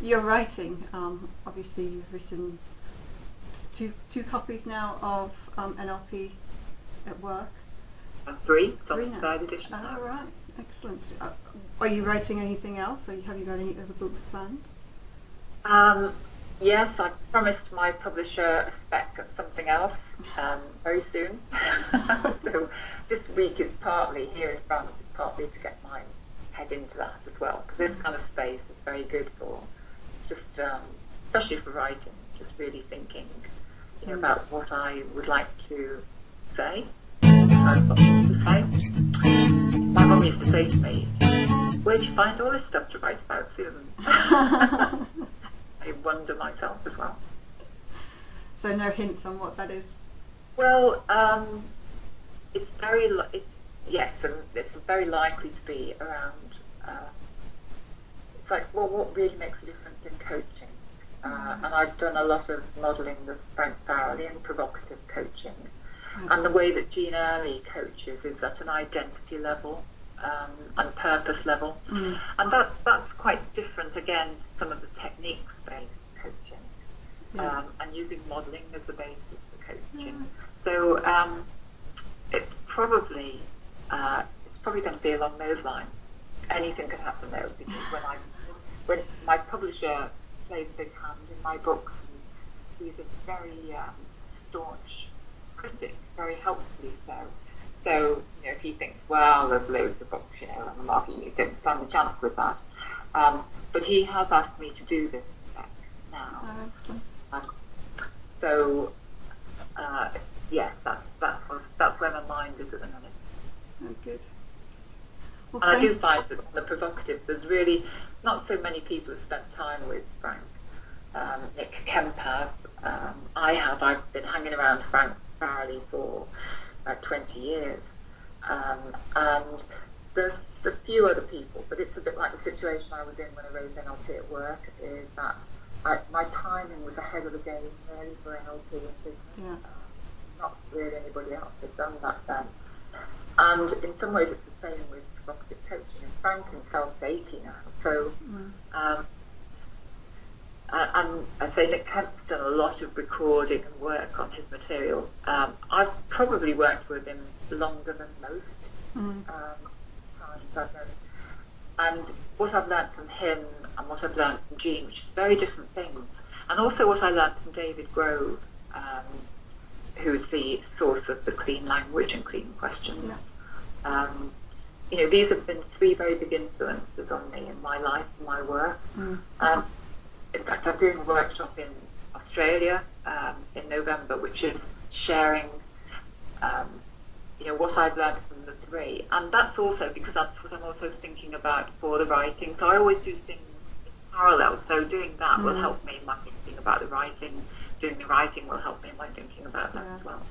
Your writing, obviously you've written two copies now of NLP at Work. Three. Three now. Third edition. Oh, right, excellent. Are you writing anything else, or have you got any other books planned? Yes, I promised my publisher a spec of something else very soon. So this week is partly, here in France, it's partly to get my head into that as well, because this kind of space is very good for just, especially for writing, just really thinking about what I would like to say, what I've got to say. My mum used to say to me, "Where do you find all this stuff to write about, Susan?" I wonder myself as well. So no hints on what that is? Well, it's very, it's very likely to be around, it's like, well, what really makes a difference in coaching? And I've done a lot of modelling with Frank Farrelly and provocative coaching. And the way that Jean Early coaches is at an identity level and purpose level. And that's quite different, again, to some of the techniques-based coaching, and using modelling as the basis for coaching. So it's probably going to be along those lines. Anything can happen though, because when my publisher plays a big hand in my books, and he's a very staunch critic, very helpfully so. So, if he thinks, well, there's loads of books, on the market, you don't stand a chance with that. But he has asked me to do this spec now. So, yes, that's where my mind is at the minute. Oh, good. Well, and I do find that on the provocative, there's really not so many people who spent time with Frank. Nick Kemp has. I've been hanging around Frank Farrelly for 20 years. And there's a few other people, but it's a bit like the situation I was in when I raised NLP at Work, is that my timing was ahead of the game really for NLP and business. Not really anybody else had done that then. And in some ways it's the same with provocative coaching. And Frank himself's 80 now, so and I say Nick Kemp's done a lot of recording and work on his material. I've probably worked with him longer than most times I've known him. And what I've learned from him and what I've learned from Jean, which is very different things, and also what I learned from David Grove, who's the source of the clean language and clean questions. These have been three very big influences on me in my life and my work. In fact, I'm doing a workshop in Australia in November, which is sharing, what I've learned from the three. And that's also because that's what I'm also thinking about for the writing. So I always do things in parallel. So doing that will help me in my thinking about the writing. Doing the writing will help me in my thinking about that as well.